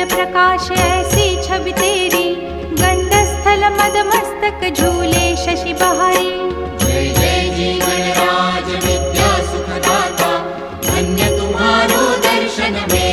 प्रकाश ऐसी छवि तेरी, गंडस्थल मद मस्तक झूले शशि बहारी। जय जय जी गणराज विद्या सुखदाता, धन्य तुम्हारो दर्शन में